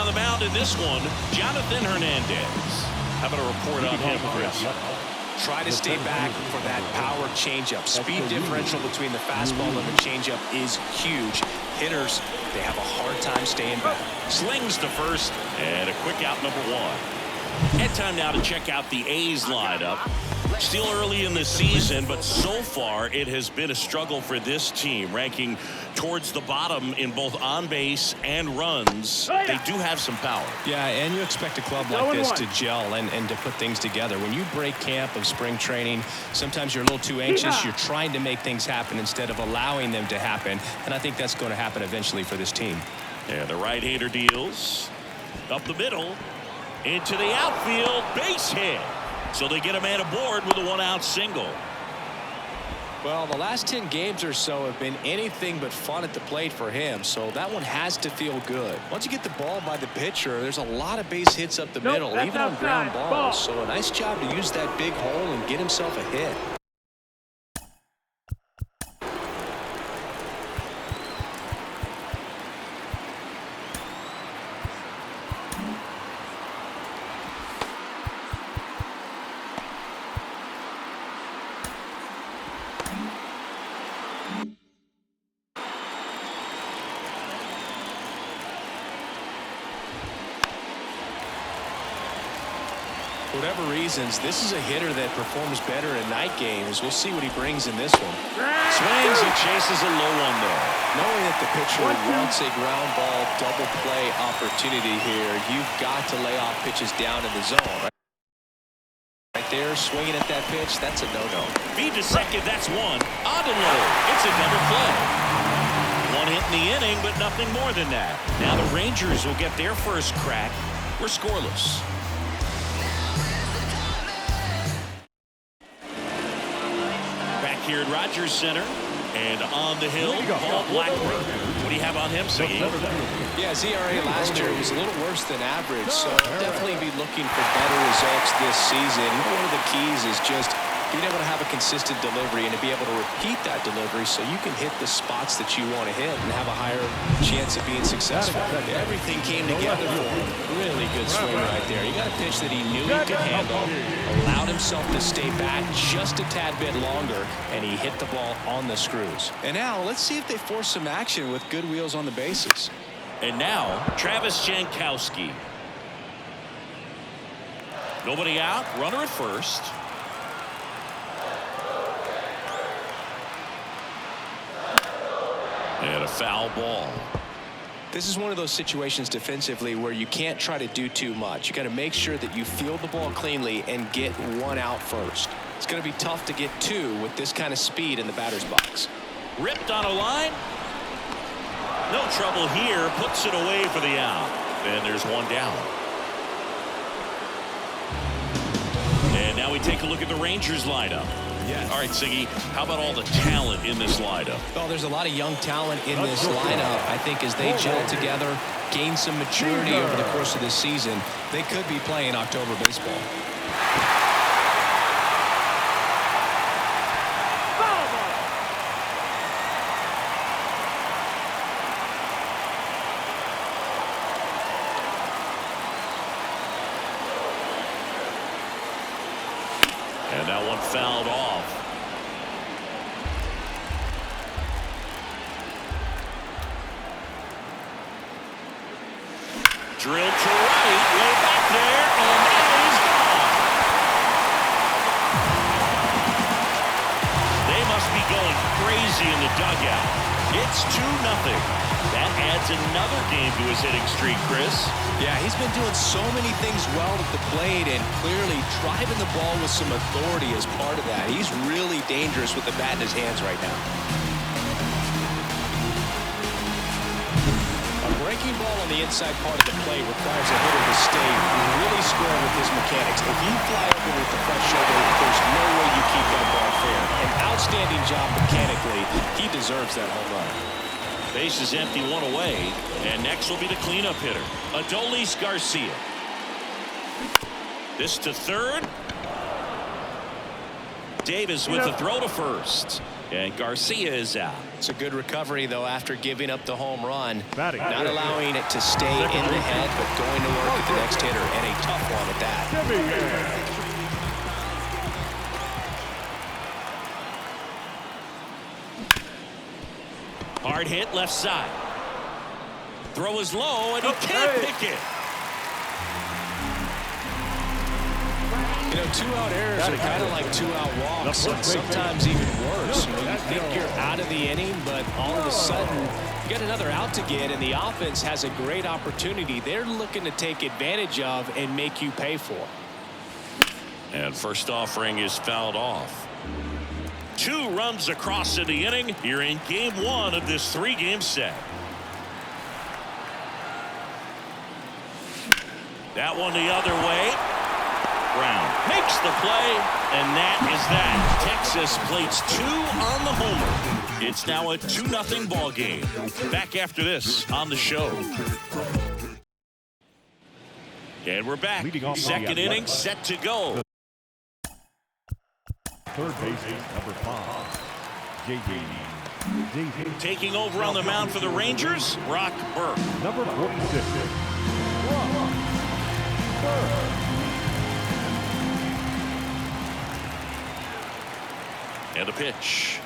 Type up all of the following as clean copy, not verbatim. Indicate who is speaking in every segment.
Speaker 1: on the mound in this one, Jonathan Hernandez. How about a report on him, Chris?
Speaker 2: Try to stay back for that power changeup. Speed differential between the fastball and the changeup is huge. Hitters, they have a hard time staying back.
Speaker 1: Slings to first, and a quick out, number one. And time now to check out the A's lineup. Still early in the season, but so far it has been a struggle for this team, ranking towards the bottom in both on base and runs. They do have some power.
Speaker 2: Yeah, and you expect a club like this to gel and to put things together. When you break camp of spring training, sometimes you're a little too anxious. You're trying to make things happen instead of allowing them to happen, and I think that's going to happen eventually for this team.
Speaker 1: And the right-hander deals up the middle into the outfield, base hit. So they get a man aboard with a one-out single.
Speaker 2: Well, the last 10 games or so have been anything but fun at the plate for him, so that one has to feel good. Once you get the ball by the pitcher, there's a lot of base hits up the middle, even on ground balls. So a nice job to use that big hole and get himself a hit. For whatever reasons, this is a hitter that performs better in night games. We'll see what he brings in this one.
Speaker 1: Swings and chases a low one there.
Speaker 2: Knowing that the pitcher wants a ground ball double play opportunity here, you've got to lay off pitches down in the zone. Right there, swinging at that pitch, that's a no-no.
Speaker 1: Feed to second, that's one. On to low. It's a double play. One hit in the inning, but nothing more than that. Now the Rangers will get their first crack. We're scoreless. Here at Rogers Center, and on the hill, Paul Blackburn. What do you have on him, Siggy?
Speaker 2: Yeah, his ERA last year was a little worse than average, so definitely be looking for better results this season. One of the keys is just being able to have a consistent delivery and to be able to repeat that delivery so you can hit the spots that you want to hit and have a higher chance of being successful. Everything came together for him. Really good swing right there. He got a pitch that he knew he could handle, allowed himself to stay back just a tad bit longer, and he hit the ball on the screws. And now let's see if they force some action with good wheels on the bases.
Speaker 1: And now Travis Jankowski. Nobody out, runner at first. And a foul ball.
Speaker 2: This is one of those situations defensively where you can't try to do too much. You got to make sure that you field the ball cleanly and get one out first. It's going to be tough to get two with this kind of speed in the batter's box.
Speaker 1: Ripped on a line. No trouble here. Puts it away for the out. And there's one down. And now we take a look at the Rangers lineup.
Speaker 2: Yeah.
Speaker 1: All right, Siggy, how about all the talent in this lineup?
Speaker 2: Well, there's a lot of young talent in this lineup. I think as they gel together, gain some maturity over the course of this season, they could be playing October baseball.
Speaker 1: And that one fouled off. Drilled to right, way back there, and that is gone. They must be going crazy in the dugout. It's 2-0. That adds another game to his hitting streak, Chris.
Speaker 2: Yeah, he's been doing so many things well at the plate and clearly driving the ball with some authority as part of that. He's really dangerous with the bat in his hands right now. A breaking ball on the inside part of the plate requires a hitter to stay really square with his mechanics. If you fly over with the front shoulder, there's no way you keep that ball fair. An outstanding job mechanically. He deserves that home run.
Speaker 1: Base is empty, one away, and next will be the cleanup hitter, Adolis Garcia. This to third. Davis with the throw to first. And Garcia is out.
Speaker 2: It's a good recovery, though, after giving up the home run.
Speaker 3: Batting.
Speaker 2: Not allowing it to stay in the head, but going to work at the next hitter, and a tough one at that.
Speaker 1: Hard hit left side. Throw is low, and he can't pick it.
Speaker 2: You know, two-out errors are kind of like two-out walks, and sometimes even worse. You think you're out of the inning, but all of a sudden, you get another out to get, and the offense has a great opportunity they're looking to take advantage of and make you pay for.
Speaker 1: And first offering is fouled off. 2 runs across in the inning. You're in game 1 of this 3-game set. That one the other way. Brown makes the play, and that is that. Texas plates 2 on the homer. It's now a 2-0 ball game. Back after this on the show. And we're back. Second inning set to go.
Speaker 3: Third baseman, number 5, J.D.
Speaker 1: Taking over on the mound for the Rangers, Brock Burke.
Speaker 3: Number 46, Brock Burke.
Speaker 1: And a pitch.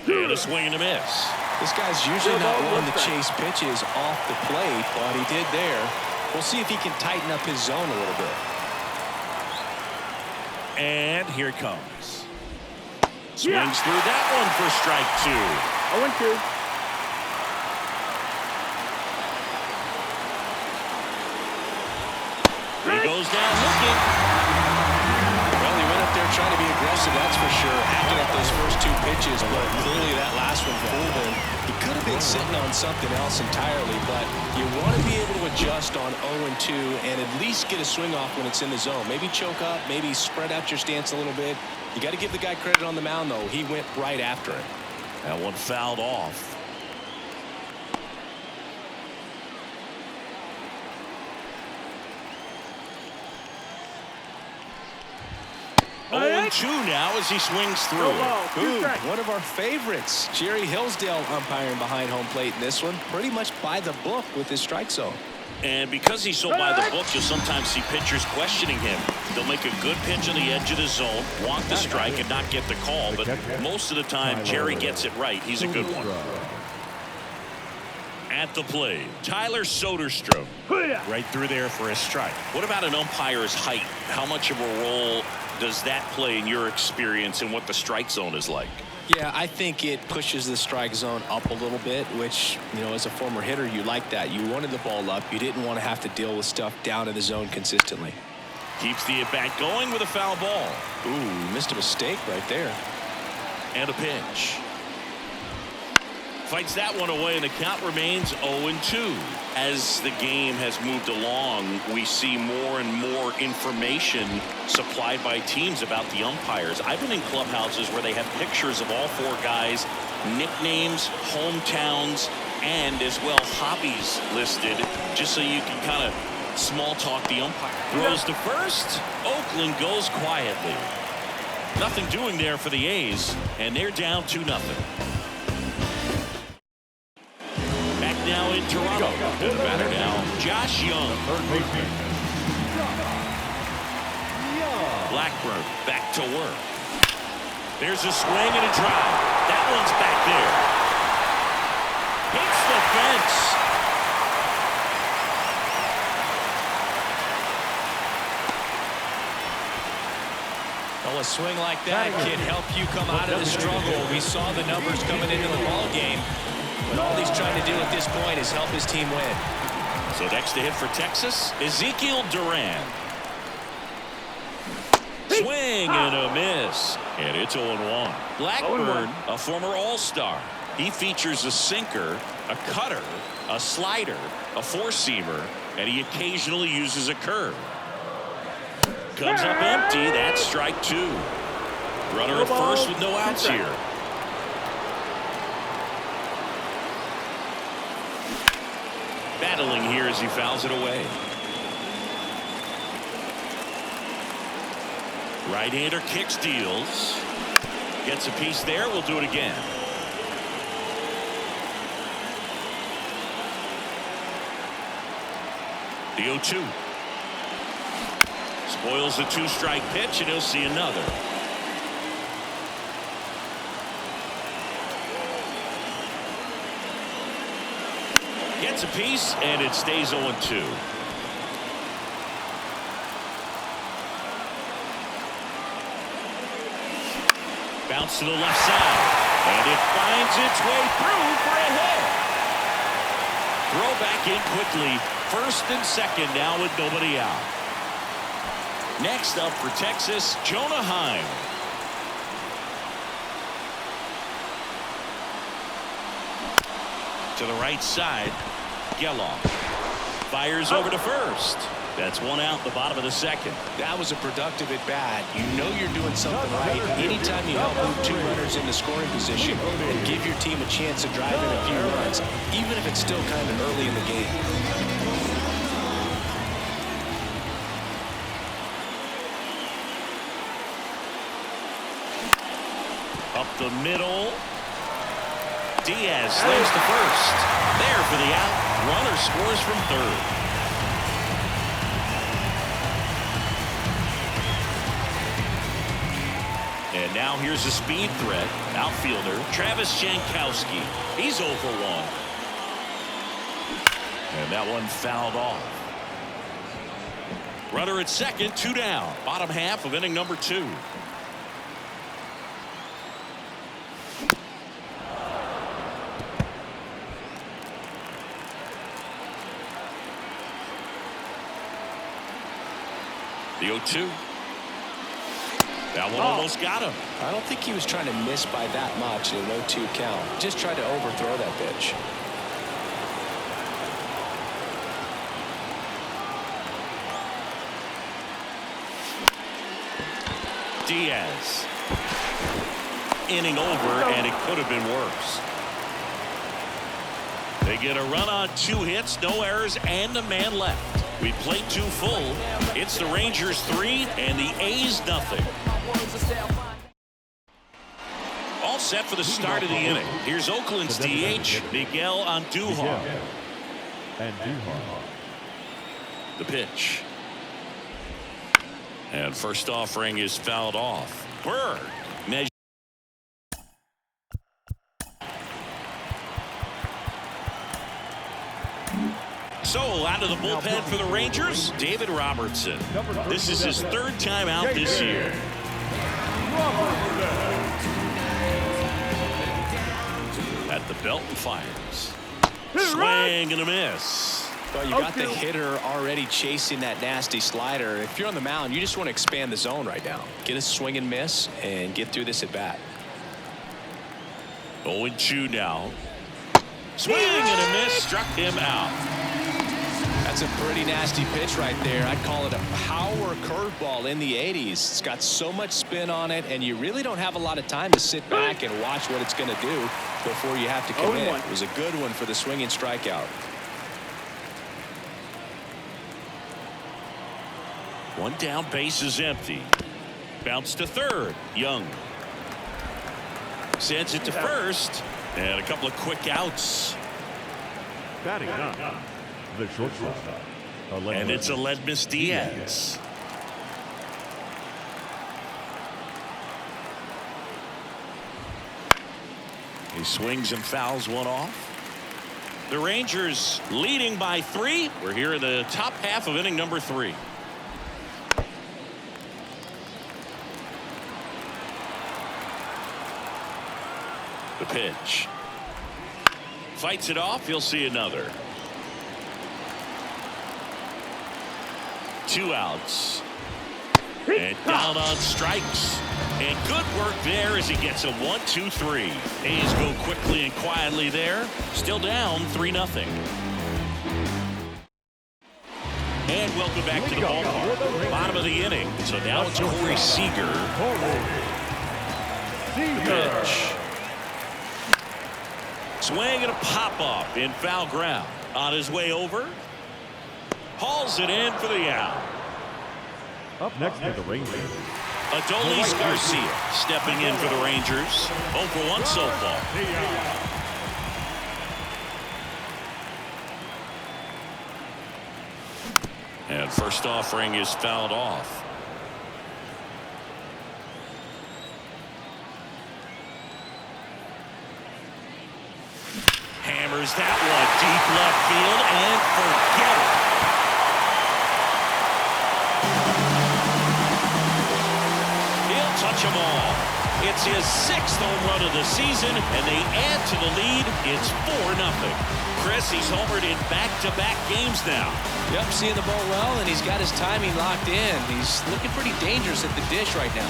Speaker 1: And a swing and a miss.
Speaker 2: This guy's usually not one to chase pitches off the plate, but he did there. We'll see if he can tighten up his zone a little bit.
Speaker 1: And here it comes. Swings through that one for strike 2.
Speaker 3: 0-2.
Speaker 1: He goes down looking.
Speaker 2: Well, he went up there trying to be aggressive, that's for sure, hacking at those first 2 pitches, but clearly that last one fooled him. He could have been sitting on something else entirely, but you want to be able to adjust on 0-2 and at least get a swing off when it's in the zone. Maybe choke up, maybe spread out your stance a little bit. You got to give the guy credit on the mound, though. He went right after it.
Speaker 1: That one fouled off. Two now as he swings through.
Speaker 2: Ooh, one of our favorites, Jerry Hillsdale umpiring behind home plate in this one. Pretty much by the book with his strike zone.
Speaker 1: And because he's so by the book, you'll sometimes see pitchers questioning him. They'll make a good pitch on the edge of the zone, want the strike, and not get the call. But most of the time, Jerry gets it right. He's a good one. At the plate, Tyler Soderstrom. Right through there for a strike. What about an umpire's height? How much of a role does that play in your experience and what the strike zone is like?
Speaker 2: Yeah, I think it pushes the strike zone up a little bit, which, you know, as a former hitter, you like that. You wanted the ball up. You didn't want to have to deal with stuff down in the zone consistently.
Speaker 1: Keeps the at-bat going with a foul ball.
Speaker 2: Ooh, missed a mistake right there.
Speaker 1: And a pitch. Fights that one away, and the count remains 0-2. As the game has moved along, we see more and more information supplied by teams about the umpires. I've been in clubhouses where they have pictures of all 4 guys, nicknames, hometowns, and as well hobbies listed, just so you can kind of small talk the umpire. Throws to first. Oakland goes quietly. Nothing doing there for the A's, and they're down 2-0. Now in Toronto. To the batter now, Josh Young. Blackburn back to work. There's a swing and a drive. That one's back there. Hits the fence.
Speaker 2: Well, a swing like that can help you come out of the struggle. We saw the numbers coming into the ball game. But all he's trying to do at this point is help his team win.
Speaker 1: So next to hit for Texas, Ezekiel Duran. Swing and a miss. And it's 0-1. Blackburn, a former All-Star. He features a sinker, a cutter, a slider, a four-seamer, and he occasionally uses a curve. Comes up empty. That's strike 2. Runner at first with no outs here. Battling here as he fouls it away. Right-hander kicks, deals. Gets a piece there. We'll do it again. The 0-2. Spoils the 2-strike pitch, and he'll see another. Gets a piece, and it stays 0-2. Bounce to the left side, and it finds its way through for a hit. Throw back in quickly. First and second now with nobody out. Next up for Texas, Jonah Heim. To the right side, Geloff fires over to first. That's one out, the bottom of the second.
Speaker 2: That was a productive at bat. You know you're doing something right anytime you help move 2 runners into scoring position and give your team a chance to drive in a few runs, even if it's still kind of early in the game.
Speaker 1: Up the middle. Diaz slams to first. There for the out. Runner scores from third. And now here's a speed threat. Outfielder Travis Jankowski. He's 0 for 1. And that one fouled off. Runner at second, 2 down. Bottom half of inning number 2. The 0-2. That one almost got him.
Speaker 2: I don't think he was trying to miss by that much in a 0-2 count. Just tried to overthrow that pitch.
Speaker 1: Diaz. Inning over, and it could have been worse. They get a run on 2 hits, no errors, and a man left. We played 2 full. It's the Rangers 3 and the A's nothing. All set for the start of the inning. Here's Oakland's DH, Miguel Andujar. The pitch. And first offering is fouled off. Berg measures. So out of the bullpen for the Rangers, David Robertson. This is his 3rd time out this year. At the belt and fires. Swing and a miss.
Speaker 2: Well, you got the hitter already chasing that nasty slider. If you're on the mound, you just want to expand the zone right now. Get a swing and miss and get through this at bat.
Speaker 1: 0-2 now. Swing and a miss, struck him out.
Speaker 2: That's a pretty nasty pitch right there. I'd call it a power curveball in the 80s. It's got so much spin on it, and you really don't have a lot of time to sit back and watch what it's going to do before you have to commit. It was a good one for the swinging strikeout.
Speaker 1: One down, base is empty. Bounce to third. Young sends it to first, and a couple of quick outs.
Speaker 3: Batting up, the shortstop.
Speaker 1: And it's Aledmys Diaz. He swings and fouls one off. The Rangers leading by 3. We're here in the top half of inning number 3. The pitch. Fights it off. He'll see another. 2 outs. And down on strikes. And good work there as he gets a 1-2-3. A's go quickly and quietly there. Still down 3-0. And welcome back to the ballpark. Bottom of the inning. So now it's Corey Seager. The pitch. Swing and a pop-up in foul ground. On his way over. Hauls it in for the out.
Speaker 3: Up next for the Rangers,
Speaker 1: Adolis Garcia stepping in for the Rangers. 0 for 1 so far. And first offering is fouled off. Hammers that one deep left field and forget it. He'll touch them all. It's his 6th home run of the season, and they add to the lead. It's 4-0. Chris, he's homered in back-to-back games now.
Speaker 2: Yep, seeing the ball well, and he's got his timing locked in. He's looking pretty dangerous at the dish right now.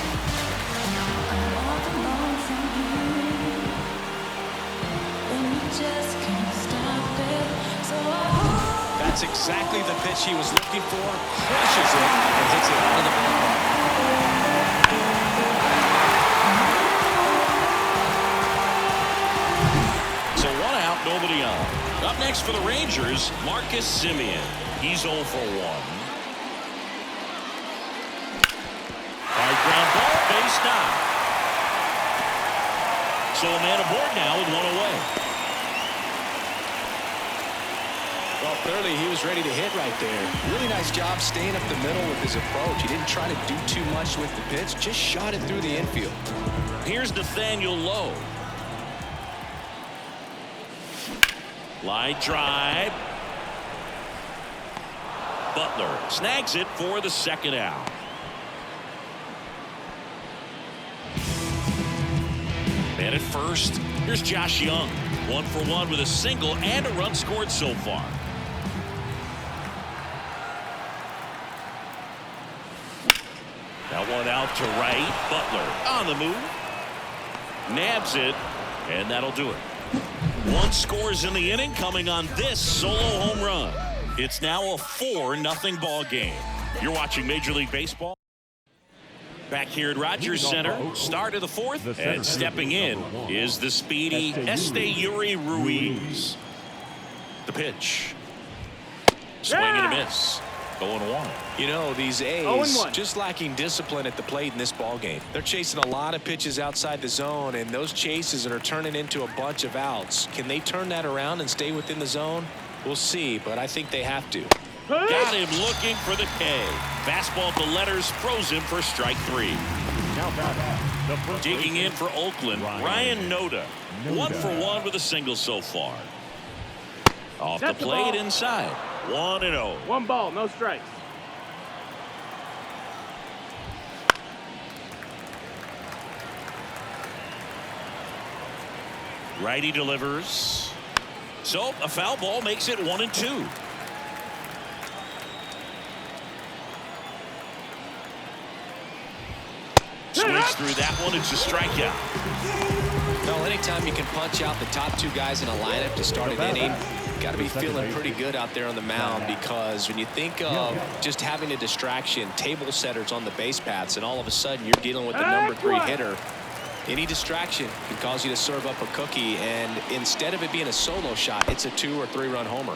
Speaker 2: That's exactly the pitch he was looking for. Crushes it and hits it out of the ballpark.
Speaker 1: So 1 out, nobody on. Up next for the Rangers, Marcus Semien. He's 0 for 1. Hard ground ball, base knock. So a man aboard now with 1 away.
Speaker 2: Well, clearly he was ready to hit right there. Really nice job staying up the middle with his approach. He didn't try to do too much with the pitch, just shot it through the infield.
Speaker 1: Here's Nathaniel Lowe. Line drive. Butler snags it for the 2nd out. And at first, here's Josh Young. 1 for 1 with a single and a run scored so far. That one out to right. Butler on the move. Nabs it, and that'll do it. 1 scores in the inning coming on this solo home run. It's now a 4-0 ball game. You're watching Major League Baseball. Back here at Rogers Center, start of the 4th, and stepping in is the speedy Esteury Ruiz. The pitch. Swing and a miss. 0-1.
Speaker 2: You know, these A's just lacking discipline at the plate in this ball game. They're chasing a lot of pitches outside the zone, and those chases are turning into a bunch of outs. Can they turn that around and stay within the zone? We'll see, but I think they have to.
Speaker 1: Got him looking for the K. Fastball to letters, froze him for strike 3. Digging in for Oakland, Ryan Noda. 1 for 1 with a single so far. Off the plate inside. 1-0.
Speaker 4: 1 ball, no strikes.
Speaker 1: Righty delivers. So a foul ball makes it 1-2. Swings through that one. It's a strikeout.
Speaker 2: Well, anytime you can punch out the top 2 guys in a lineup to start an inning, got to be feeling pretty good out there on the mound, because when you think of just having a distraction, table setters on the base paths, and all of a sudden you're dealing with the number 3 hitter, any distraction can cause you to serve up a cookie, and instead of it being a solo shot, it's a 2 or 3 run homer.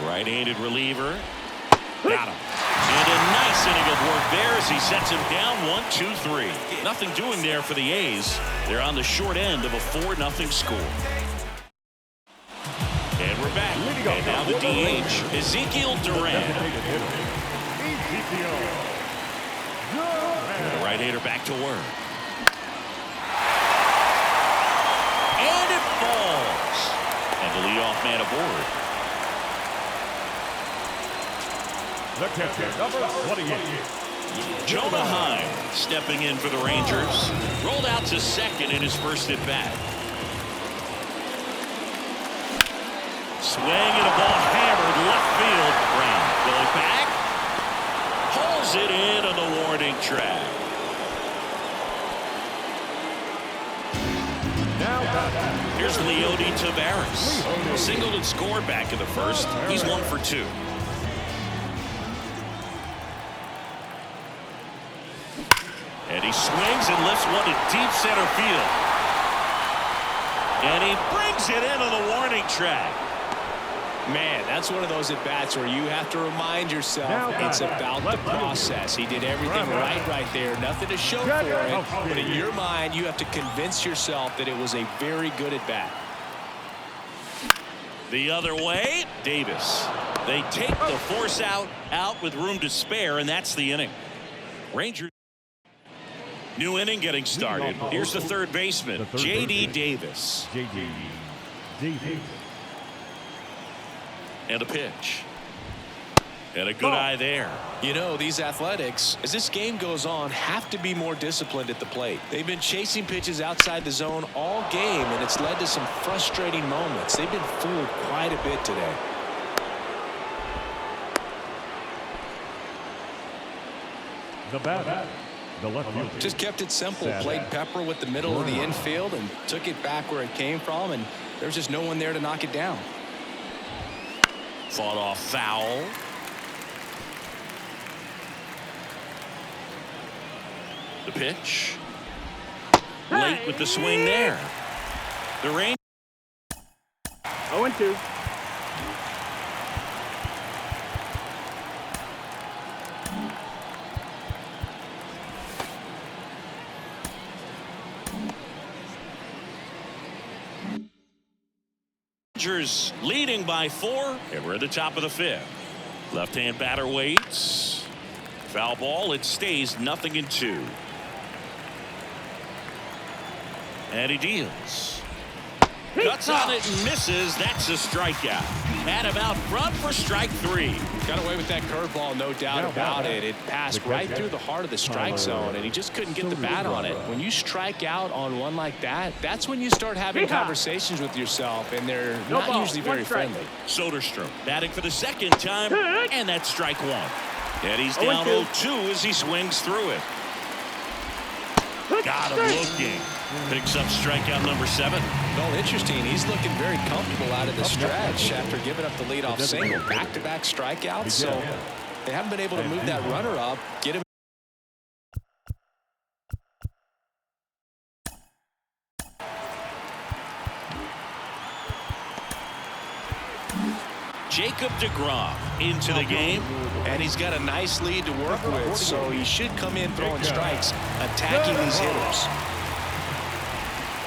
Speaker 1: Right-handed reliever. Got him. And a nice inning of work there as he sets him down 1-2-3. Nothing doing there for the A's. They're on the short end of a 4-0 score. And we're back. And now the DH, Ezekiel Duran. The right-hander back to work. And it falls. And the leadoff man aboard.
Speaker 3: The catcher, number 28.
Speaker 1: Jonah Heim stepping in for the Rangers. Rolled out to second in his first at bat. Swing and a ball hammered left field. Brown going back. Pulls it in on the warning track. Here's Leody Taveras. Singled and scored back in the first. He's 1 for 2. And he swings and lifts one to deep center field. And he brings it in on the warning track.
Speaker 2: Man, that's one of those at-bats where you have to remind yourself it's about the process. He did everything right there. Nothing to show for it. But in your mind, you have to convince yourself that it was a very good at-bat.
Speaker 1: The other way, Davis. They take the force out with room to spare, and that's the inning. Rangers. New inning getting started. Here's the third baseman, J.D. Davis.
Speaker 3: J.D. Davis.
Speaker 1: And a pitch. And a good eye there.
Speaker 2: You know, these Athletics, as this game goes on, have to be more disciplined at the plate. They've been chasing pitches outside the zone all game, and it's led to some frustrating moments. They've been fooled quite a bit today.
Speaker 3: The batter, the left fielder.
Speaker 2: Just kept it simple. Played pepper with the middle of the infield and took it back where it came from, and there's just no one there to knock it down.
Speaker 1: Fought off foul. The pitch. Late with the swing there. The Rangers.
Speaker 4: 0-2.
Speaker 1: Rangers leading by 4, and we're at the top of the 5th. Left-hand batter waits. Foul ball. It stays 0-2. And he deals. Cuts on it and misses. That's a strikeout. Had him out front for strike 3.
Speaker 2: Got away with that curveball, no doubt about it. It passed right through the heart of the strike zone, and he just couldn't get the bat on it. When you strike out on one like that, that's when you start having conversations with yourself, and they're not usually very friendly.
Speaker 1: Soderstrom batting for the second time, and that's strike 1. And he's down 0-2 as he swings through it. Got him looking. Picks up strikeout number 7.
Speaker 2: Well, interesting. He's looking very comfortable out of the stretch after giving up the leadoff single. Back-to-back strikeouts, so they haven't been able to move that runner up. Get him.
Speaker 1: Jacob deGrom into the game.
Speaker 2: And he's got a nice lead to work with, so he should come in throwing strikes, attacking these hitters.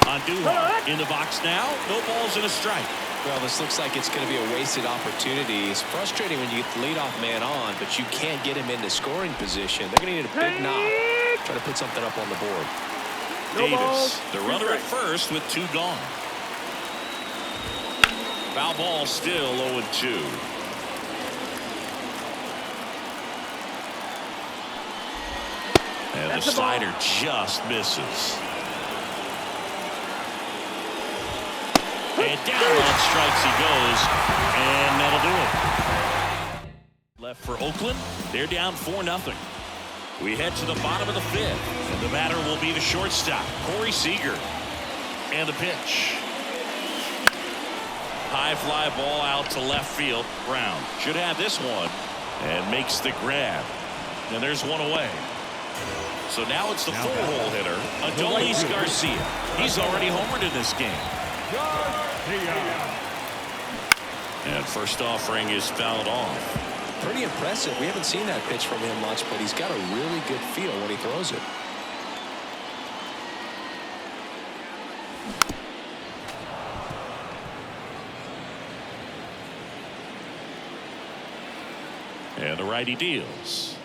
Speaker 1: On Duhar in the box now. No balls and a strike.
Speaker 2: Well, this looks like it's going to be a wasted opportunity. It's frustrating when you get the leadoff man on, but you can't get him into scoring position. They're going to need a big knock. Try to put something up on the board.
Speaker 1: Davis, the runner at first with 2 gone. Foul ball still 0-2. And the slider just misses. And down on strikes he goes, and that'll do it. Left for Oakland. They're down 4-0. We head to the bottom of the 5th, and the batter will be the shortstop, Corey Seager. And the pitch. High fly ball out to left field. Brown should have this one, and makes the grab. And there's one away. So now it's the full-hole hitter, Adolis Garcia. He's already homered in this game. And first offering is fouled off.
Speaker 2: Pretty impressive. We haven't seen that pitch from him much, but he's got a really good feel when he throws it.
Speaker 1: And the righty deals.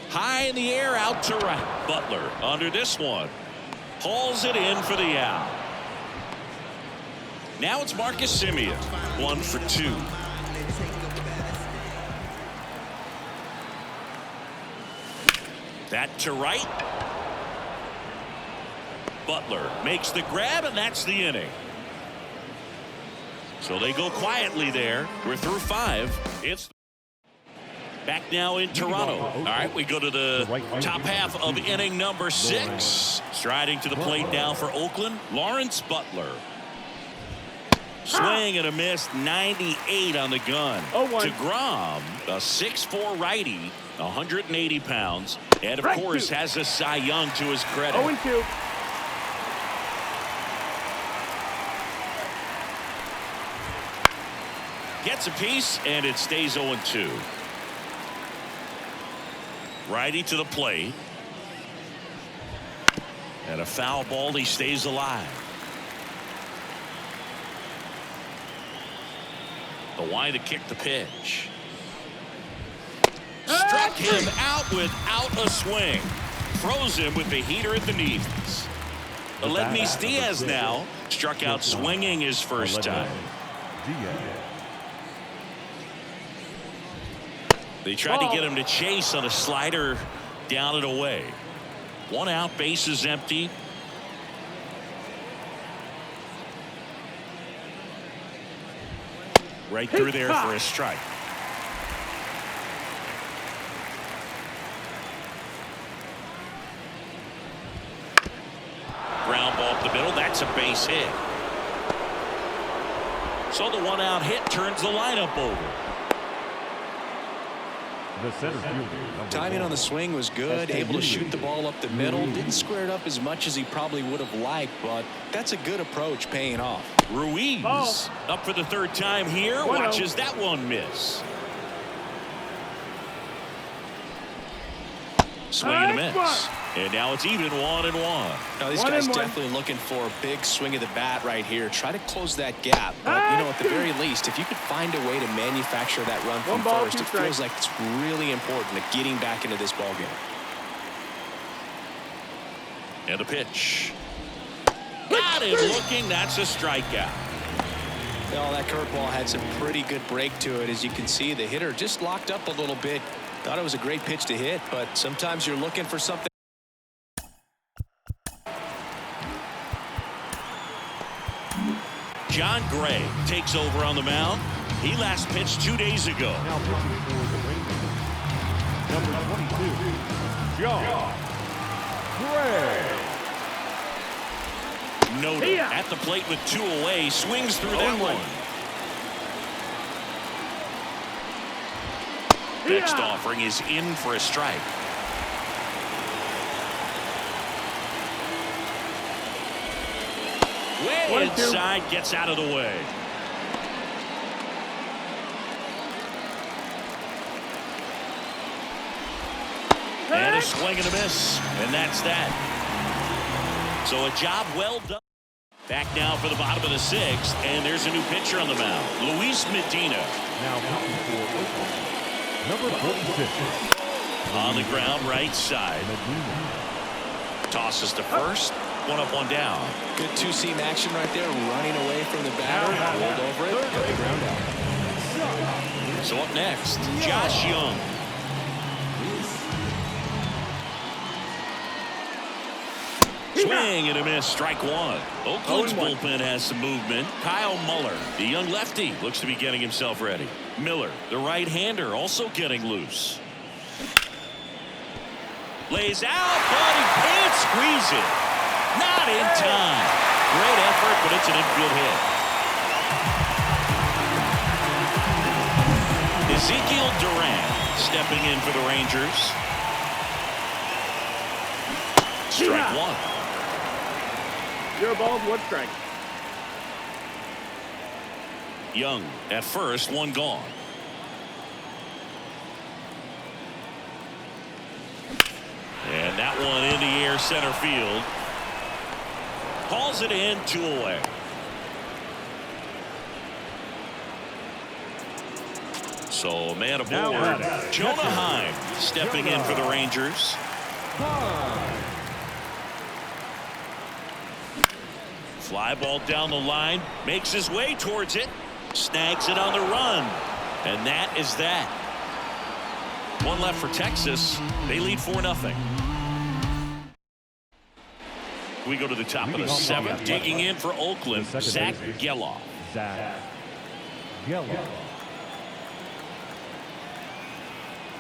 Speaker 1: High in the air, out to right. Butler under this one. Hauls it in for the out. Now it's Marcus Semien. 1 for 2. That to right. Butler makes the grab, and that's the inning. So they go quietly there. We're through 5. It's back now in Toronto. All right, we go to the top half of inning number 6. Striding to the plate now for Oakland, Lawrence Butler. Swing and a miss, 98 on the gun. DeGrom, a 6'4" righty, 180 pounds, and of course has a Cy Young to his credit.
Speaker 4: 0-2.
Speaker 1: Gets a piece, and it stays 0-2. Righty to the plate. And a foul ball. He stays alive. The wind to kick the pitch. Struck him out without a swing. Froze him with the heater at the knees. Aledmys Diaz now struck out swinging his first time. They tried to get him to chase on a slider down and away. 1 out, bases empty. Right through there for a strike. Ground ball up the middle. That's a base hit. So the 1 out hit turns the lineup over.
Speaker 3: The center fielder.
Speaker 2: Timing on the swing was good, able to shoot the ball up the middle. Didn't square it up as much as he probably would have liked, but that's a good approach paying off.
Speaker 1: Ruiz up for the 3rd time here. Watches that one miss. Swing and a miss. And now it's even 1-1.
Speaker 2: Now these guys definitely looking for a big swing of the bat right here. Try to close that gap. But, you know, at the very least, if you could find a way to manufacture that run from first, it feels like it's really important to getting back into this ball game.
Speaker 1: And a pitch. Got him looking. That's a strikeout.
Speaker 2: Well, that curveball had some pretty good break to it. As you can see, the hitter just locked up a little bit. Thought it was a great pitch to hit, but sometimes you're looking for something.
Speaker 1: John Gray takes over on the mound. He last pitched 2 days ago.
Speaker 3: Now pitching for the Rangers, number 22, John Gray.
Speaker 1: Noted at the plate with 2 away. Swings through that one. Next offering is in for a strike. Way inside, gets out of the way. And a swing and a miss. And that's that. So a job well done. Back now for the bottom of the 6th. And there's a new pitcher on the mound. Luis Medina.
Speaker 3: Now pitching for Oakland, number 46.
Speaker 1: On the ground, right side. Tosses to first. 1 up, 1 down.
Speaker 2: Good 2-seam action right there, running away from the batter, rolled over it, got the ground out.
Speaker 1: So up next, Josh Young. Swing and a miss, strike 1. Oakland's bullpen has some movement. Kyle Muller, the young lefty, looks to be getting himself ready. Miller, the right-hander, also getting loose. Lays out, but he can't squeeze it. Not in time. Great effort, but it's an infield hit. Ezekiel Duran stepping in for the Rangers. Strike 1.
Speaker 4: 0 balls, 1 strike.
Speaker 1: Young at first, 1 gone. And that one in the air center field. Calls it in, 2 away. So man aboard. Jonah Heim stepping in for the Rangers. Fly ball down the line. Makes his way towards it. Snags it on the run. And that is that. 1 left for Texas. They lead 4-0. We go to the top of the 7th. Digging in for Oakland, Zach Geloff.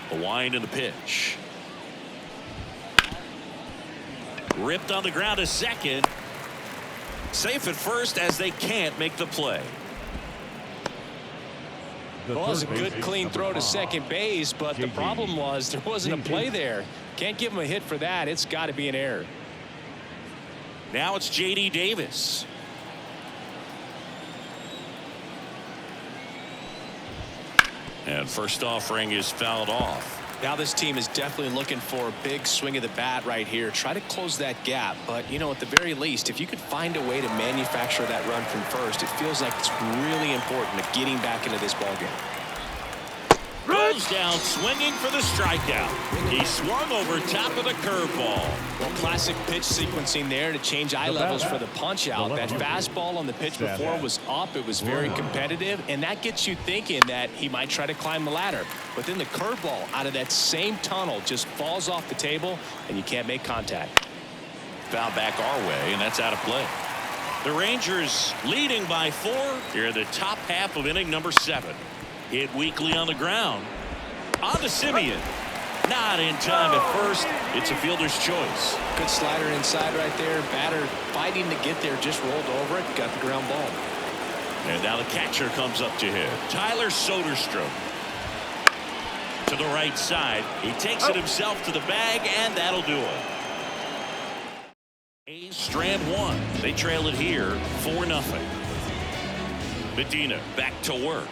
Speaker 1: The wind and the pitch. Ripped on the ground to second. Safe at first as they can't make the play.
Speaker 2: Well, it was a good clean throw to second base, but the problem was there wasn't a play there. Can't give him a hit for that. It's got to be an error.
Speaker 1: Now it's J.D. Davis. And first offering is fouled off.
Speaker 2: Now this team is definitely looking for a big swing of the bat right here. Try to close that gap. But, you know, at the very least, if you could find a way to manufacture that run from first, it feels like it's really important to getting back into this ballgame.
Speaker 1: Goes down swinging for the strikeout. He swung over top of the curveball.
Speaker 2: Well, classic pitch sequencing there to change eye levels for the punch out. That fastball on the pitch before was up. It was very competitive, and that gets you thinking that he might try to climb the ladder. But then the curveball out of that same tunnel just falls off the table, and you can't make contact.
Speaker 1: Foul back our way, and that's out of play. The Rangers leading by 4 here in the top half of inning number 7. Hit weakly on the ground. On to Simeon. Not in time at first. It's a fielder's choice.
Speaker 2: Good slider inside right there. Batter fighting to get there, just rolled over it, got the ground ball.
Speaker 1: And now the catcher comes up to him. Tyler Soderstrom. To the right side. He takes it himself to the bag, and that'll do it. A's strand 1. They trail it here 4-0. Medina back to work.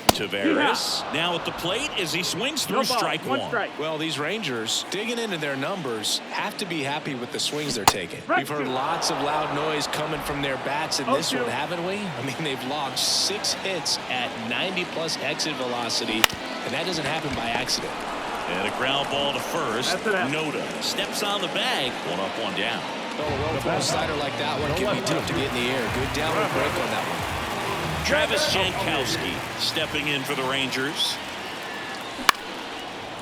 Speaker 1: Tavares now at the plate as he swings through strike 1.
Speaker 2: Well, these Rangers digging into their numbers have to be happy with the swings they're taking. We've heard lots of loud noise coming from their bats in this one, haven't we? I mean, they've logged 6 hits at 90+ exit velocity, and that doesn't happen by accident.
Speaker 1: And a ground ball to first. Noda steps on the bag. 1 up, 1 down.
Speaker 2: Well, a well-thrown slider like that one can be tough to get in the air. Good downward break on that one.
Speaker 1: Travis Jankowski stepping in for the Rangers.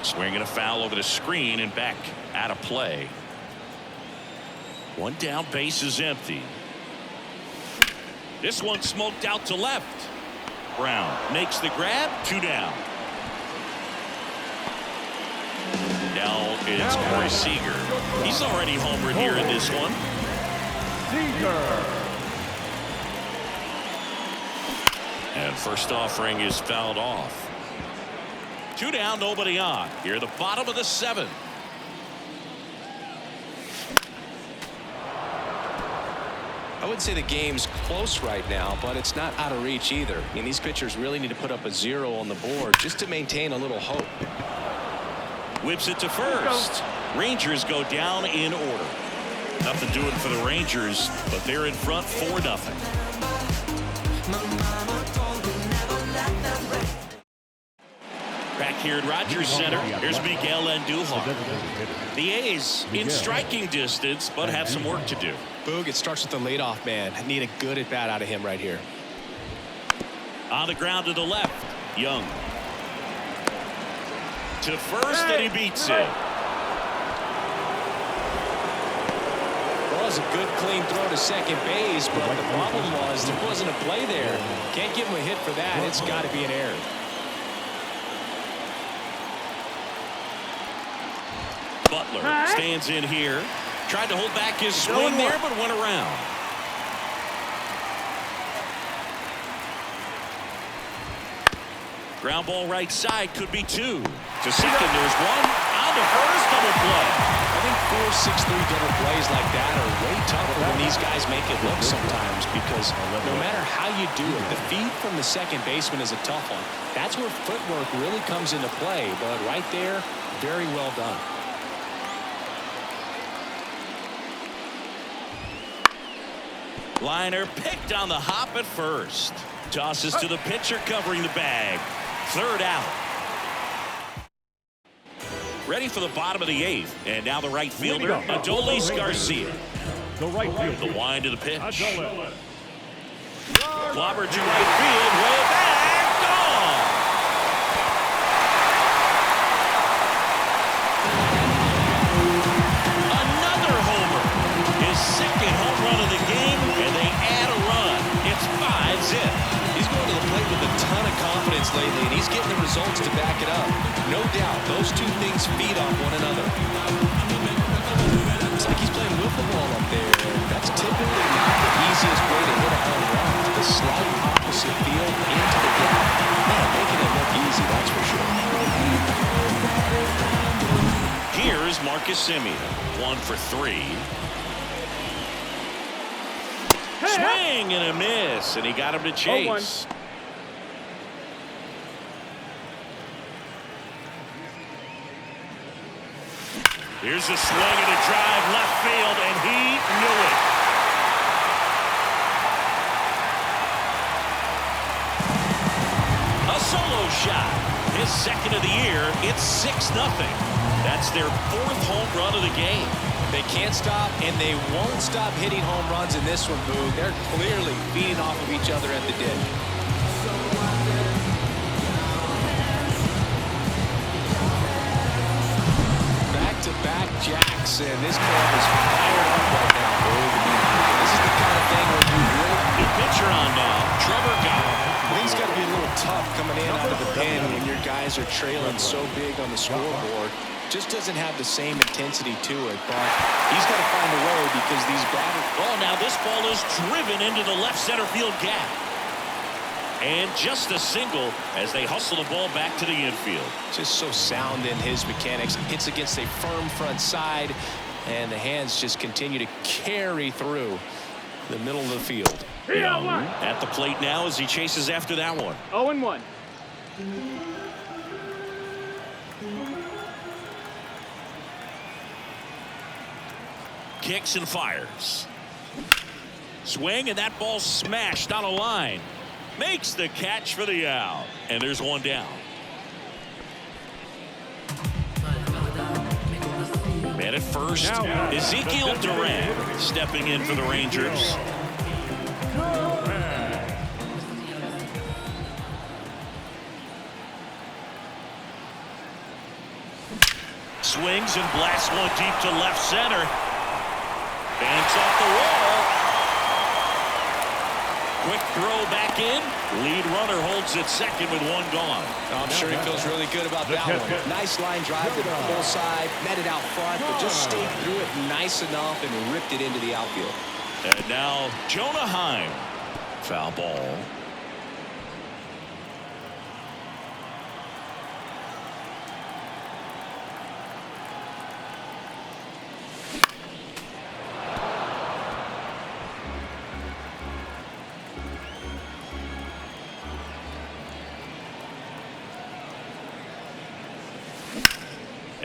Speaker 1: Swinging a foul over the screen and back out of play. 1 down, base is empty. This one smoked out to left. Brown makes the grab. 2 down. Now it's Corey Seager. He's already homered here in this one.
Speaker 3: Seager.
Speaker 1: And first offering is fouled off. 2 down, nobody on. Here at the bottom of the 7th.
Speaker 2: I would say the game's close right now, but it's not out of reach either. I mean, these pitchers really need to put up a 0 on the board just to maintain a little hope.
Speaker 1: Whips it to first. Rangers go down in order. Nothing doing for the Rangers, but they're in front 4-0. Back here at Rogers Center, here's Miguel Andujar. The A's in striking distance, but have some work to do.
Speaker 2: Boog, it starts with the leadoff man. Need a good at bat out of him right here.
Speaker 1: On the ground to the left, Young. To first, and he beats it.
Speaker 2: Well, it was a good clean throw to second base, but the problem was there wasn't a play there. Can't give him a hit for that. It's got to be an error.
Speaker 1: Butler stands in here. Tried to hold back his swing there, but went around. Ground ball right side, could be 2. To second, there's 1. On to first, double play.
Speaker 2: I think 4-6-3 double plays like that are way tougher than these guys make it look sometimes, because no matter how you do it, the feed from the second baseman is a tough one. That's where footwork really comes into play, but right there, very well done.
Speaker 1: Liner picked on the hop at first. Tosses to the pitcher covering the bag. 3rd out. Ready for the bottom of the 8th. And now the right fielder, Adolis Garcia.
Speaker 3: The right field.
Speaker 1: The wind to the pitch. Clobber to right field. Way back. Gone. Another homer. His 2nd home run of the game, and they add a run. It's 5-zip.
Speaker 2: He's going to the plate with a ton of confidence lately, and he's getting the results to back it up. No doubt, those two things feed off one another. Looks like he's playing wiffle ball up there. That's typically not the easiest way to hit a home run. The slight opposite field into the gap. Man, making it look easy, that's for sure.
Speaker 1: Here is Marcus Simeon. 1 for 3. Swing and a miss, and he got him to chase. Here's a swing and a drive left field, and he knew it. A solo shot. His second of the year. It's 6-0. That's their 4th home run of the game.
Speaker 2: They can't stop, and they won't stop hitting home runs in this one, Boo. They're clearly feeding off of each other at the dip. Back-to-back jacks, and this club is fired up right now, Boo. This is the kind of thing where you really...
Speaker 1: The pitcher on now, Trevor Gowell.
Speaker 2: I think it's got to be a little tough coming in out of the pen when your guys are trailing so big on the scoreboard. Just doesn't have the same intensity to it, but he's got to find a way because these batters...
Speaker 1: Oh, now this ball is driven into the left center field gap. And just a single as they hustle the ball back to the infield.
Speaker 2: Just so sound in his mechanics. Hits against a firm front side, and the hands just continue to carry through the middle of the field.
Speaker 1: Young at the plate now as he chases after that one.
Speaker 4: 0-1.
Speaker 1: Kicks and fires. Swing, and that ball smashed on a line. Makes the catch for the out. And there's one down. Man at first, Ezekiel Duran stepping in for the Rangers. Swings and blasts one deep to left center. Banks off the wall. Quick throw back in. Lead runner holds it second with one gone.
Speaker 2: I'm sure he feels really good about that one. Nice line drive to the full side. Met it out front, but just stayed through it nice enough and ripped it into the outfield.
Speaker 1: And now Jonah Heim. Foul ball.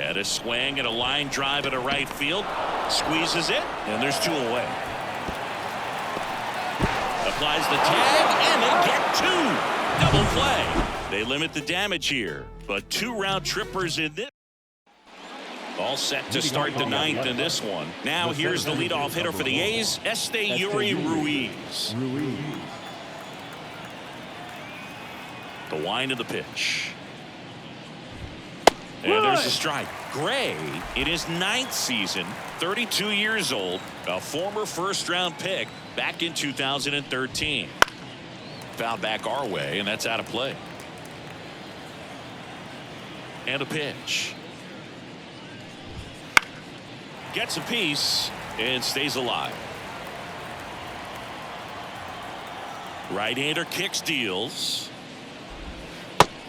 Speaker 1: And a swing and a line drive at a right field. Squeezes it, and there's 2 away. Applies the tag, and they get 2. Double play. They limit the damage here, but 2 round trippers in this. All set to start the 9th in this one. Now here's the leadoff hitter for the A's, Esteury Ruiz. The wind of the pitch. And there's a strike. Gray, in his 9th season, 32 years old, a former first-round pick back in 2013. Fouled back our way, and that's out of play. And a pitch. Gets a piece and stays alive. Right-hander kicks, deals.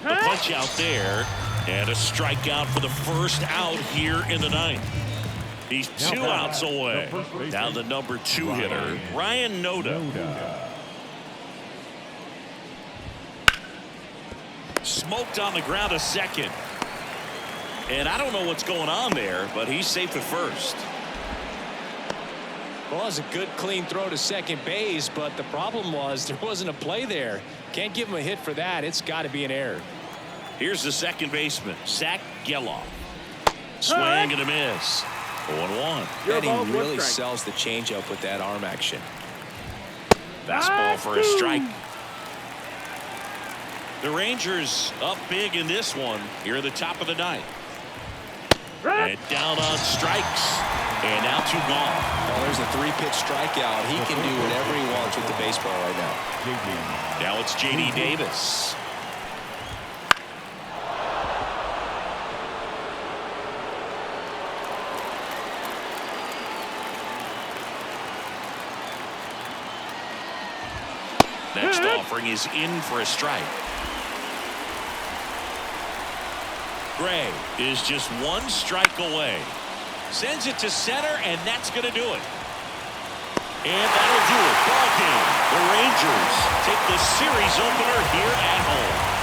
Speaker 1: The punch out there. And a strikeout for the first out here in the 9th. He's 2 outs away. Now the number 2 hitter, Ryan Noda. Smoked on the ground a second. And I don't know what's going on there, but he's safe at first.
Speaker 2: Well, it's a good clean throw to second base, but the problem was there wasn't a play there. Can't give him a hit for that. It's got to be an error.
Speaker 1: Here's the second baseman, Zach Geloff. Swing and a miss. 0-1.
Speaker 2: And he really sells the changeup with that arm action.
Speaker 1: Fastball for a strike. The Rangers up big in this one here at the top of the 9th. And down on strikes. And now 2 gone.
Speaker 2: Well, there's a 3-pitch strikeout. He can do whatever he wants with the baseball right now.
Speaker 1: Now it's J.D. Davis. Next offering is in for a strike. Gray is just 1 strike away. Sends it to center, and that's going to do it. And that'll do it. Ball game. The Rangers take the series opener here at home.